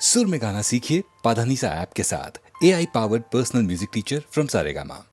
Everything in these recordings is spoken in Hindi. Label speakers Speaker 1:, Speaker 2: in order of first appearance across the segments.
Speaker 1: सुर में गाना सीखिए पाधानीसा ऐप के साथ। AI powered personal music teacher from Saregama.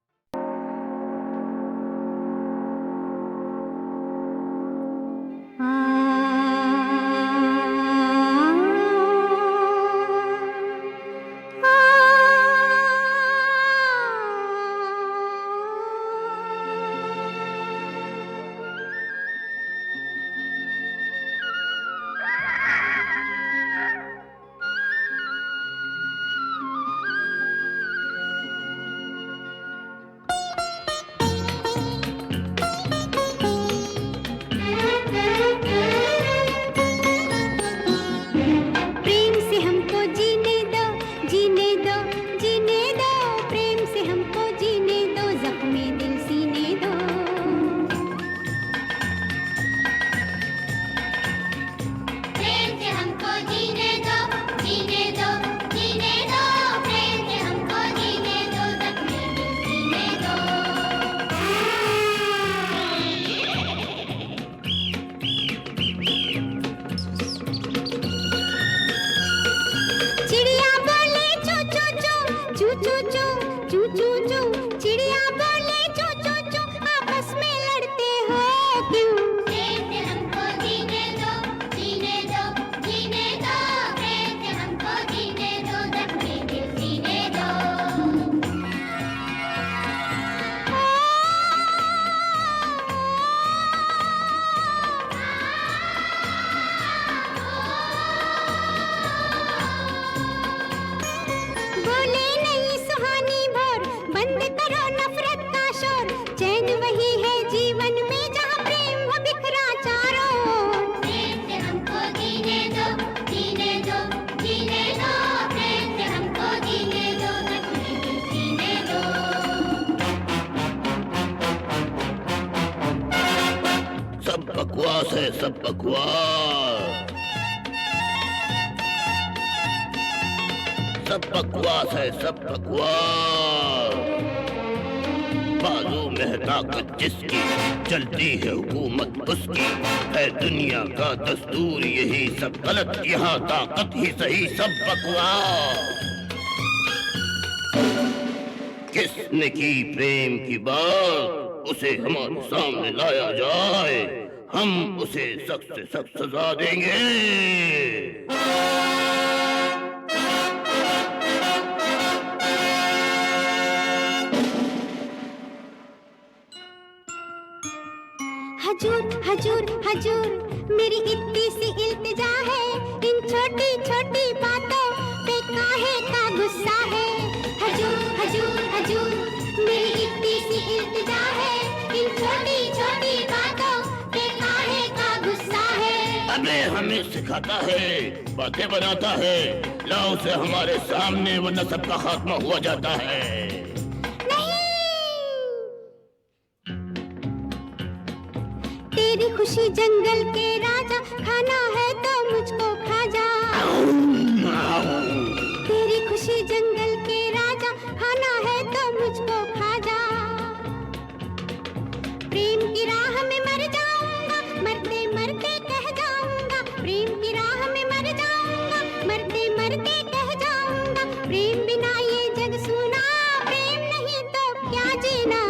Speaker 2: बकवास है, सब बकवास, सब बकवास है, सब बकवास। बाजू में है ताकत जिसकी, चलती है हुकूमत उसकी, है दुनिया का दस्तूर यही, सब गलत यहाँ ताकत ही सही, सब बकवास। किसने की प्रेम की बात, उसे हमारे सामने लाया जाए, हम उसे सख्त से सख्त सजा देंगे।
Speaker 3: हजूर हजूर हजूर मेरी इतनी सी इल्तिजा है, इन छोटी छोटी बातों पे काहे का गुस्सा है। हजूर हजूर हजूर मेरी इतनी सी इल्तिजा है, इन छोटी छोटी बातों पे काहे का गुस्सा है।
Speaker 2: अबे हमें सिखाता है, बातें बनाता है, लाओ से हमारे सामने वरना सबका खात्मा हुआ जाता है।
Speaker 3: तेरी खुशी जंगल के राजा, खाना है तो मुझको खा जा। तेरी खुशी जंगल के राजा, खाना है तो मुझको खा जा। प्रेम की राह में मर जाऊंगा, मरते मरते कह जाऊंगा। प्रेम की राह में मर जाऊंगा, मरते मरते कह जाऊंगा। प्रेम बिना ये जग सूना, प्रेम नहीं तो क्या जीना।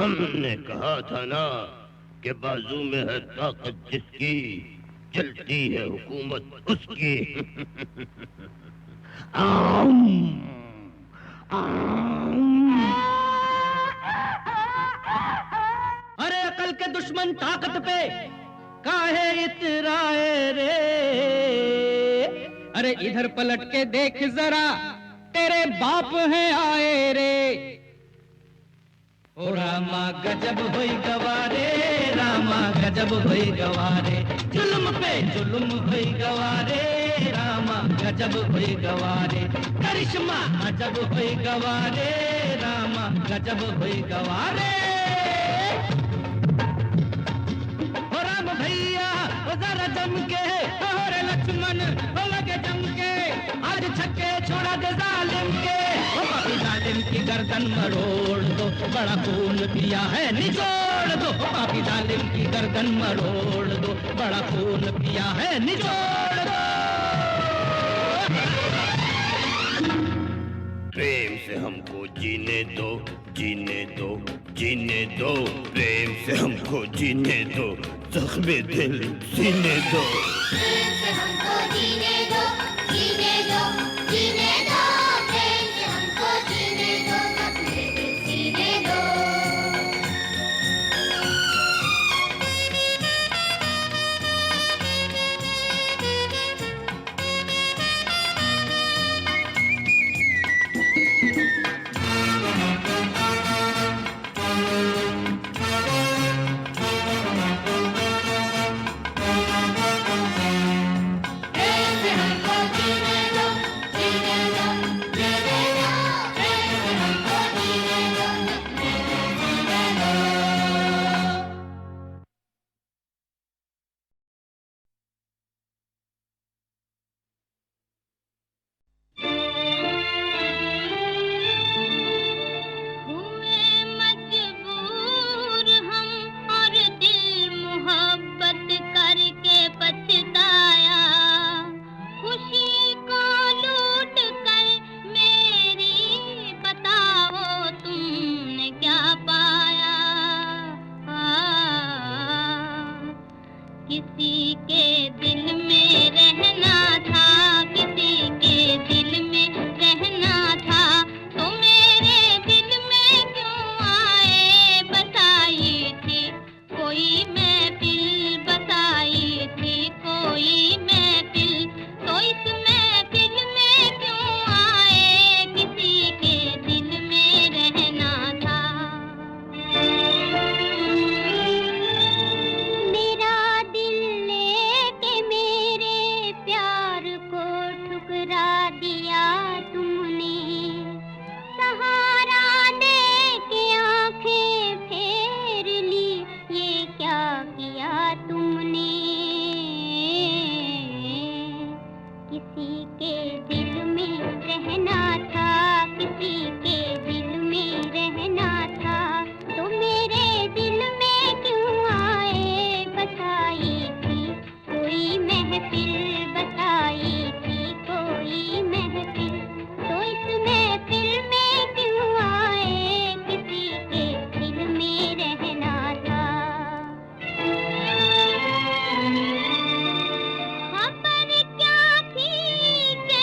Speaker 2: हमने कहा था ना कि बाजू में है ताकत जिसकी, चलती है हुकूमत उसकी। आम, आम।
Speaker 4: अरे अकल के दुश्मन ताकत पे काहे इतराए रे। अरे इधर पलट के देख जरा, तेरे बाप हैं आए रे। ओ रामा गजब होई गवारे, रामा गजब होई गवारे, जुल्म पे जुल्म होई गवारे, रामा गजब होई गवारे, करिश्मा अजब होई गवारे, रामा गजब होई गवारे। ओ राम भैया ओ जरा जम के, और लक्ष्मण ओ लगे जम के, आज छक्के छोड़ा दे जालिम के। ओ पापी जालिम की गर्दन मरोड़ दो, बड़ा खून पिया है निचोड़ दो। ओ पापी जालिम की गर्दन मरोड़ दो, बड़ा खून पिया है निचोड़ दो।
Speaker 2: प्रेम से हमको जीने दो, जीने दो, जीने दो, प्रेम से हमको जीने दो, जख्मे दिल सीने दो।
Speaker 3: प्रेम से हमको जीने दो, जीने दो, जीने दो, प्रेम से हमको जीने दो, अपने दिल सीने दो। प्रेम से हमको जीने दो, जीने दो, जीने दो, प्रेम से हमको जीने दो, अपने दिल सीने दो। हुए मजबूर हम और दिल मोहब्बत करके पछताया, खुशी को लूट कर मेरी बताओ तुमने क्या पाया। किसी के दिल में रहना था, किसी के दिल में रहना था, तो मेरे दिल में क्यों आए बताई थी कोई महफिल, बताई थी कोई महफिल, तो इस महफिल में क्यों आए, किसी के दिल में रहना था। मेरा दिल लेके मेरे प्यार को ठुकरा दिया तुमने, सहारा दे के आंखें फेर ली, ये क्या किया तुमने। किसी के दिल में रहना था, किसी के दिल में रहना था, तो मेरे दिल में क्यों आए बताई थी कोई महफिल, बताई थी कोई महफिल, तो इस महफिल में क्यों आए, किसी के दिल में रहना था। खबर क्या थी कि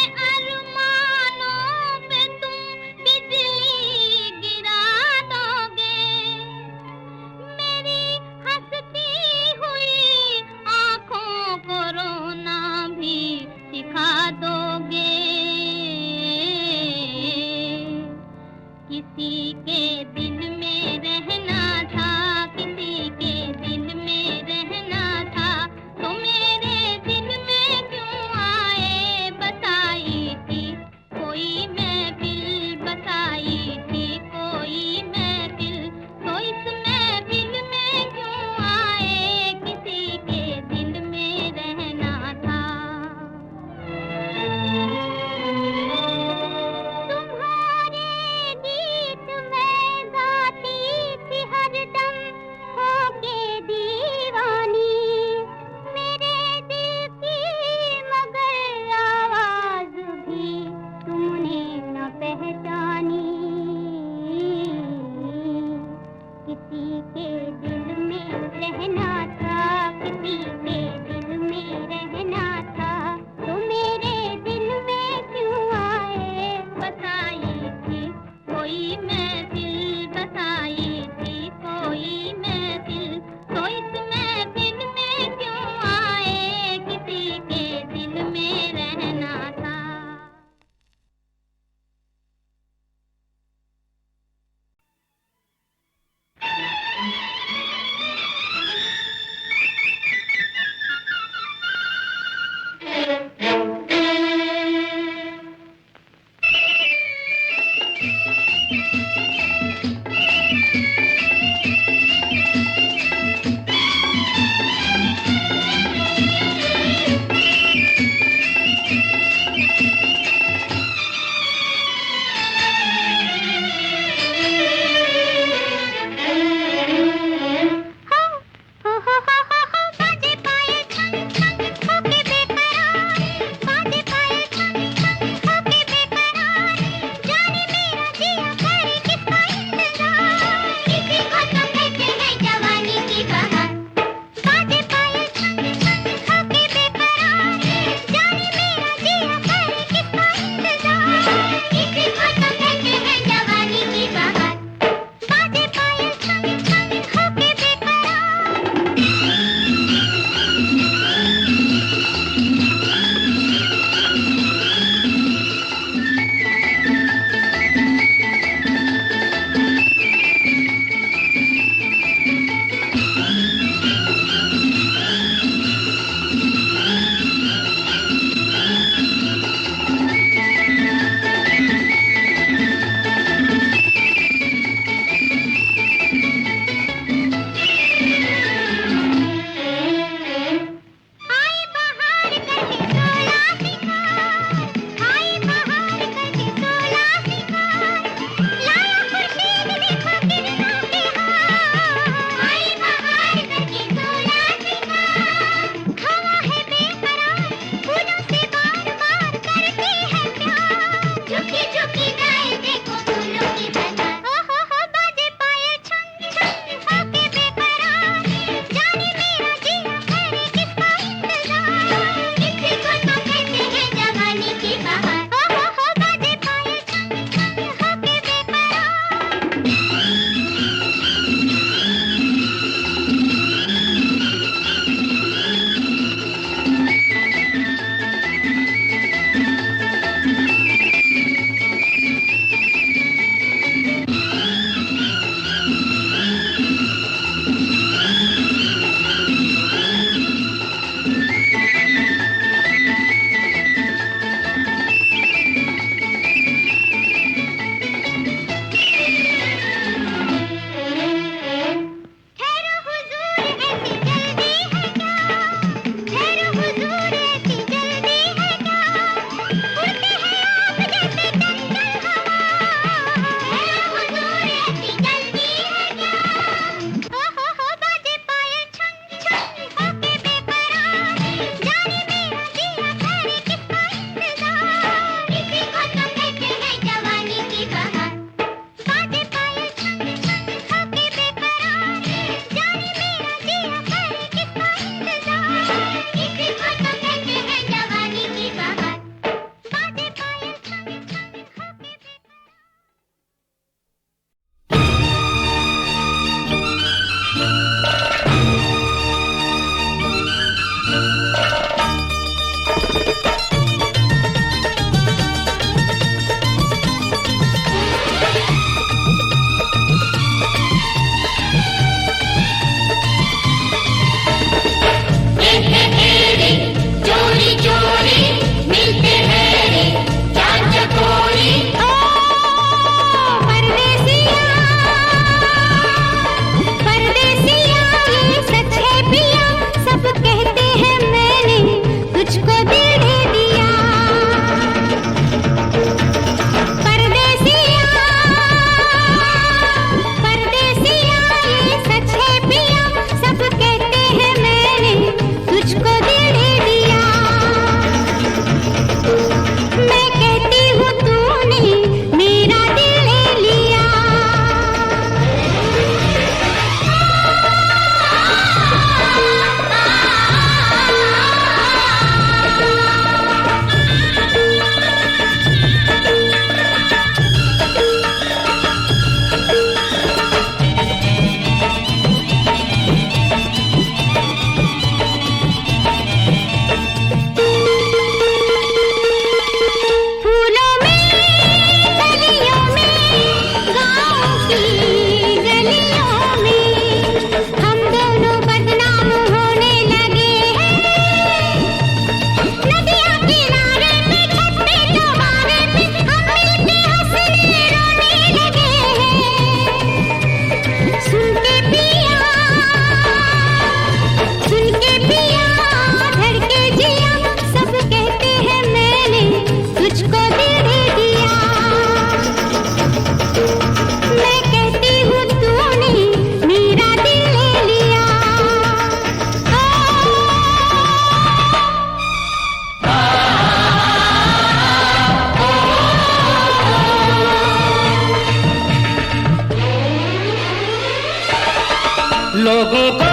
Speaker 4: लोगों को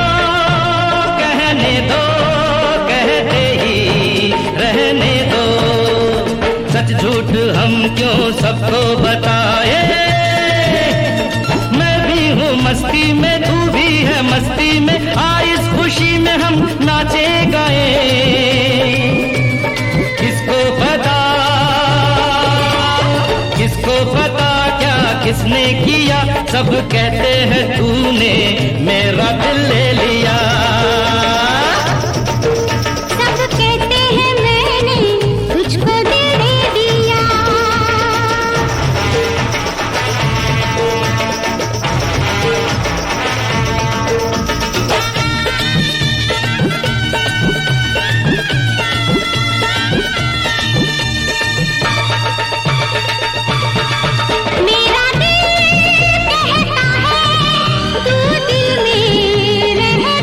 Speaker 4: कहने दो, कहते ही रहने दो, सच झूठ हम क्यों सबको बताए। मैं भी हूँ मस्ती में, तू भी है मस्ती में, आ इस खुशी में हम नाचे गाए। किसको पता, किसको पता क्या किसने किया, सब कहते हैं तूने मेरा दिल ले लिया।
Speaker 3: सब कहते हैं मैंने तुझको दिल दे दिया। मेरा दिल कहता है तू दिल में रहना।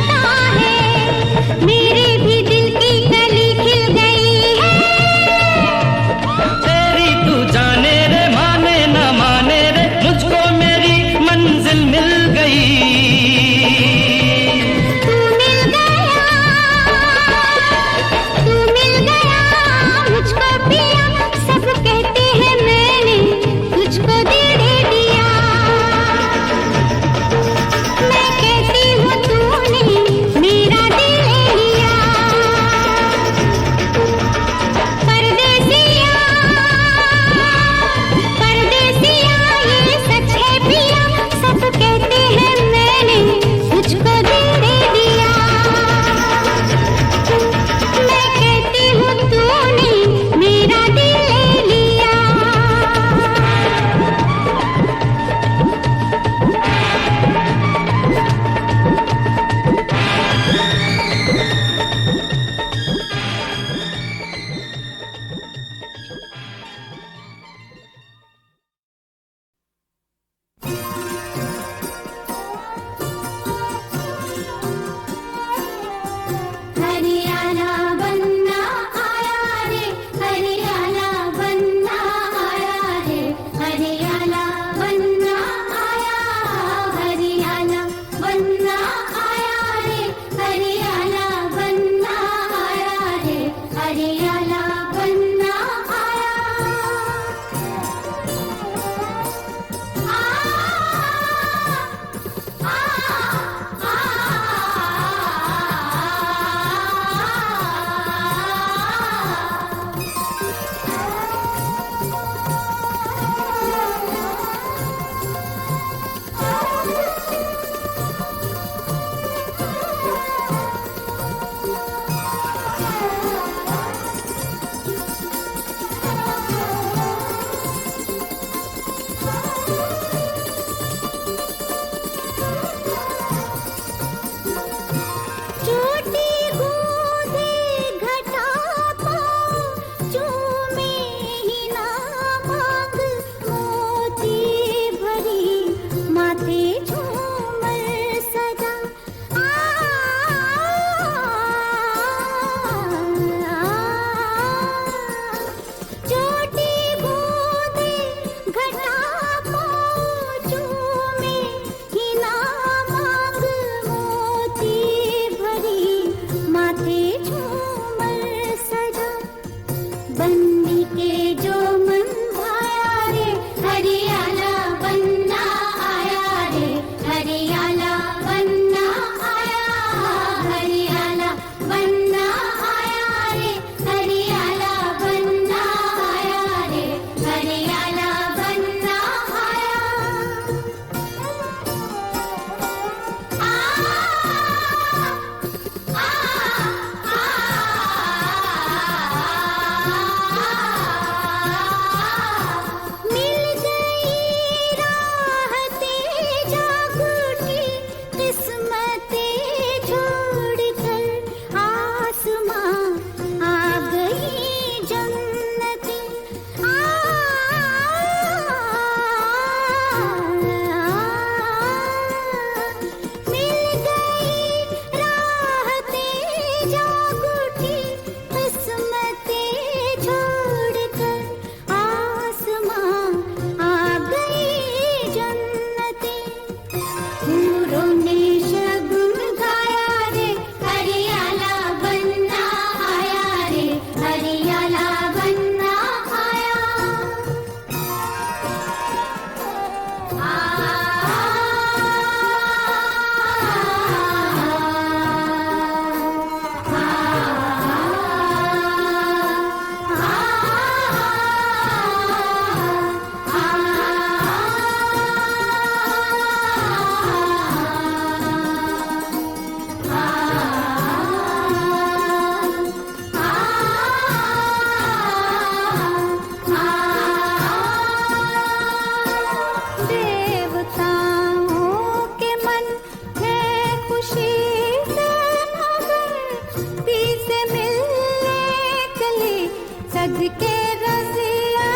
Speaker 3: सज के रसिया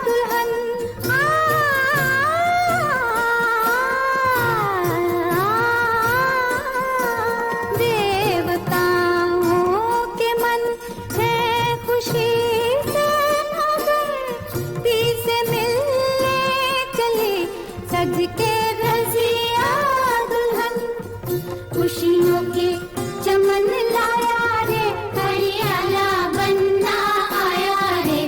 Speaker 3: दुल्हन देवताओं के मन है खुशी से नगरती से मिलने चले सज के रसिया दुल्हन खुशियों के चमन लाया रे हरियाला बनना आया रे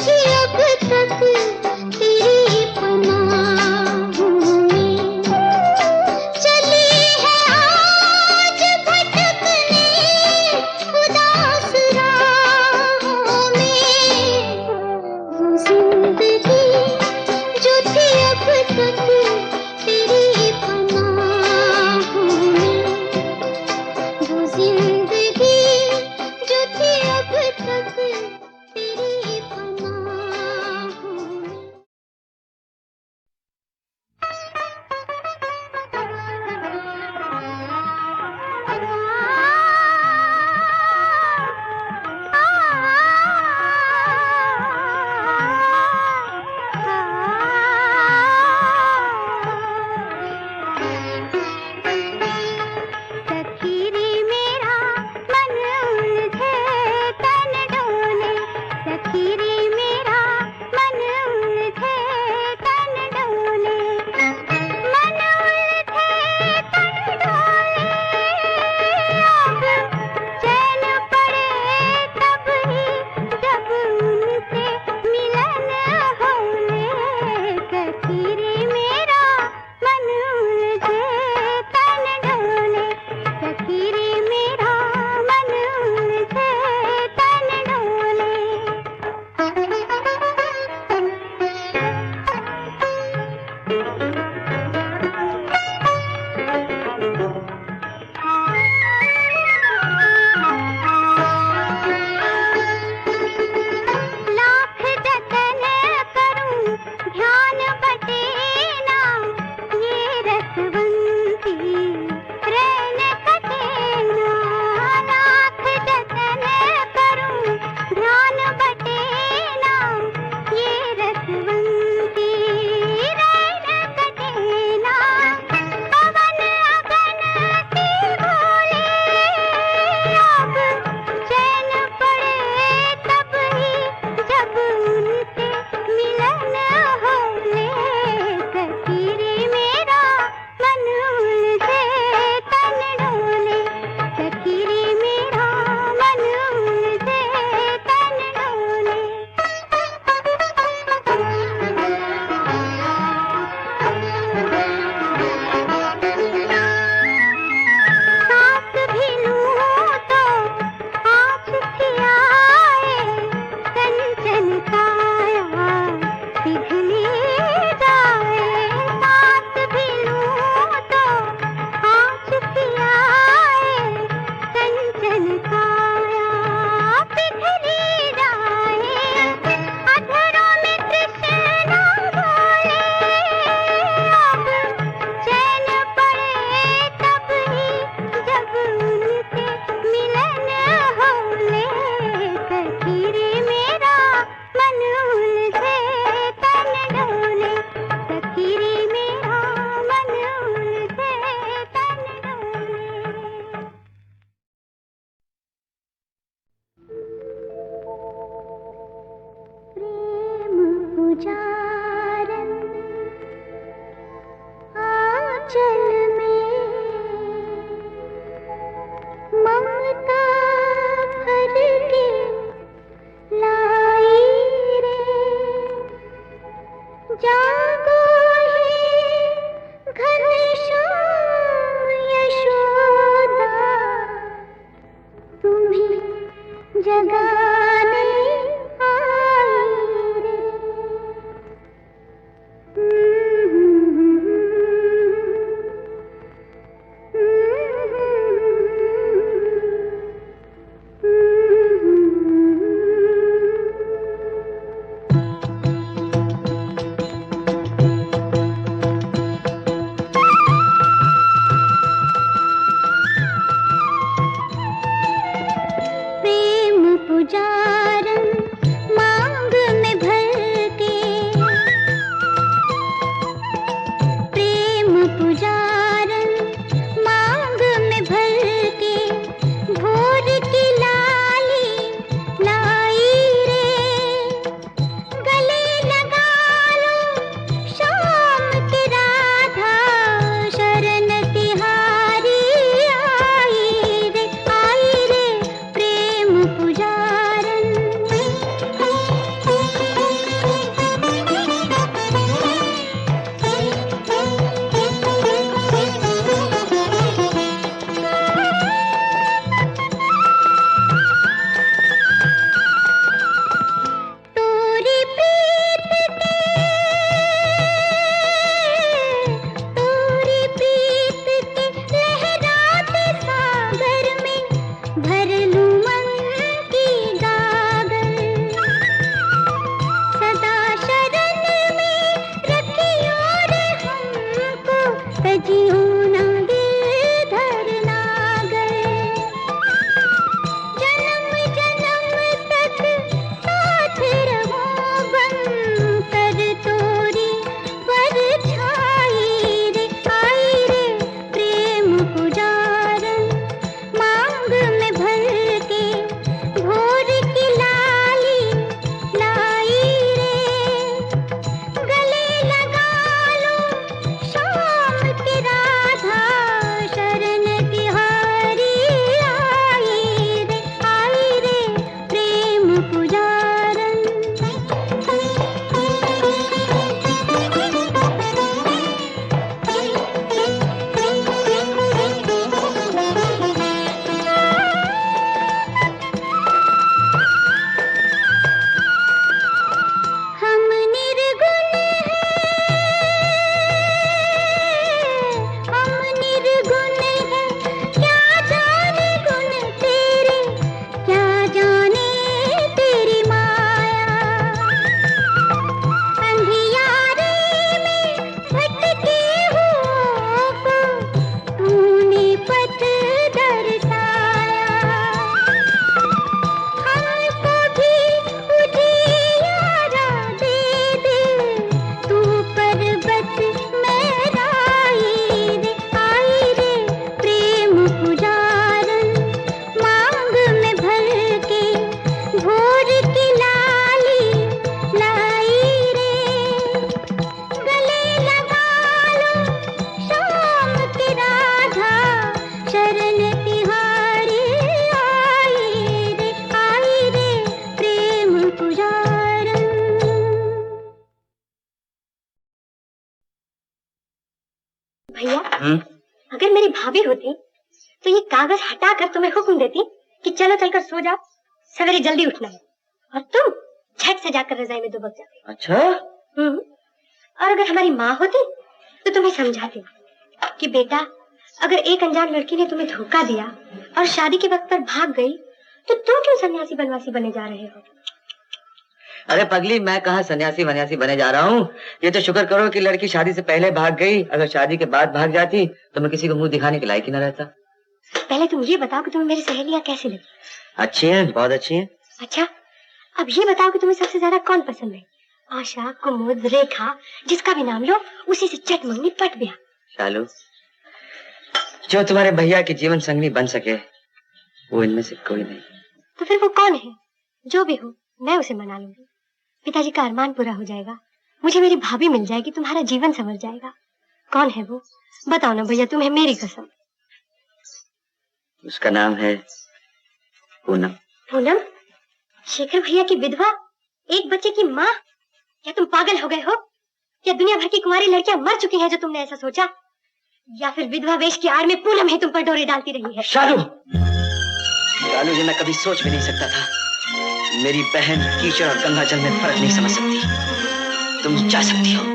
Speaker 3: थी अब तक तेरी पनाहों में, चली है आज भटकने उदास राहों में। वो जिंदगी जो थी अब तक तेरी पनाहों में, वो जिंदगी जो थी अब तक तेरी पनाहों में। सखी रे मेरा मन उलझे तन डोले, सखी रे मेरा मन उलझे तन डोले, मन उलझे तन डोले। अब चैन पड़े तब ही जब उनसे मिलन होले, सखी रे मेरा मन उलझे तन डोले, सखी रे मेरा मन उलझे तन डोले। लाख जतन करूं ध्यान बटे ना, ये रसवंती रैन कटे ना। लाख जतन करूं ध्यान बटे ना, ये रसवंती रैन कटे ना। पवन अगन की बोले, अब चैन पड़े तब ही जब उनसे मिलन होले, सखी रे मेरा मन उलझे तन डोले, सखी रे मेरा मन उलझे तन डोले। सांस भी लूं तो आँख खियाए, कंचन काया पिघली जाए। सांस भी लूं तो आँख खियाए, कंचन काया पिघली जाए। अधरों में तृष्णा बोले, अब चैन पड़े तब ही जब उनसे मिलन होले, सखी रे मेरा मन उलझे तन डोले, सखी रे मेरा मन उलझे तन डोले। प्रेम पुजारन आंचल में, ममता भर के लाई रे। जागो हे घनश्याम यशोदा, तुम्हें जगाने आई रे। भैया, अगर मेरी भाभी होती तो ये कागज हटाकर तुम्हें हुक्म देती कि चलो चलकर सो जाओ, सवेरे जल्दी उठना है, और तुम झट से जाकर रजाई में दुबक जाते।
Speaker 5: अच्छा?
Speaker 3: और अगर हमारी माँ होती तो तुम्हें समझाती कि बेटा, अगर एक अनजान लड़की ने तुम्हें धोखा दिया और शादी के वक्त पर भाग गई तो तुम क्यों सन्यासी बनवासी बने जा रहे हो?
Speaker 5: अरे पगली, मैं कहाँ सन्यासी वन्यासी बने जा रहा हूँ। ये तो शुक्र करो कि लड़की शादी से पहले भाग गई। अगर शादी के बाद भाग जाती तो मैं किसी को मुंह दिखाने के लायक ही न रहता।
Speaker 3: पहले तुम ये बताओ कि तुम्हें मेरी सहेलियाँ कैसी लगी?
Speaker 5: अच्छी हैं, बहुत अच्छी हैं।
Speaker 3: अच्छा, अब ये बताओ कि तुम्हें सबसे ज्यादा कौन पसंद है? आशा, कुमुद, रेखा, जिसका भी नाम लो उसी से चट मंगनी पट ब्याह।
Speaker 5: शालू, जो तुम्हारे भैया की जीवन संगनी बन सके वो इनमें से कोई नहीं।
Speaker 3: तो फिर वो कौन है? जो भी हो, मैं उसे मना लूंगी। पिताजी का अरमान पूरा हो जाएगा, मुझे मेरी भाभी मिल जाएगी, तुम्हारा जीवन संवर जाएगा। कौन है वो? बताओ ना भैया, तुम्हें मेरी कसम।
Speaker 5: उसका नाम है पूनम।
Speaker 3: पूनम? शेखर भैया की विधवा, एक बच्चे की माँ? क्या तुम पागल हो गए हो? क्या दुनिया भर की कुंवारी लड़कियां मर चुकी हैं जो तुमने ऐसा सोचा? या फिर विधवा वेश की आड़ में पूनम ही तुम पर डोरे डालती रही है?
Speaker 5: शालू, शालू, ये मैं कभी सोच भी नहीं सकता था। मेरी बहन कीचड़ और गंगा जल में फर्क नहीं समझ सकती। तुम जा सकती हो।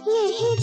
Speaker 3: यही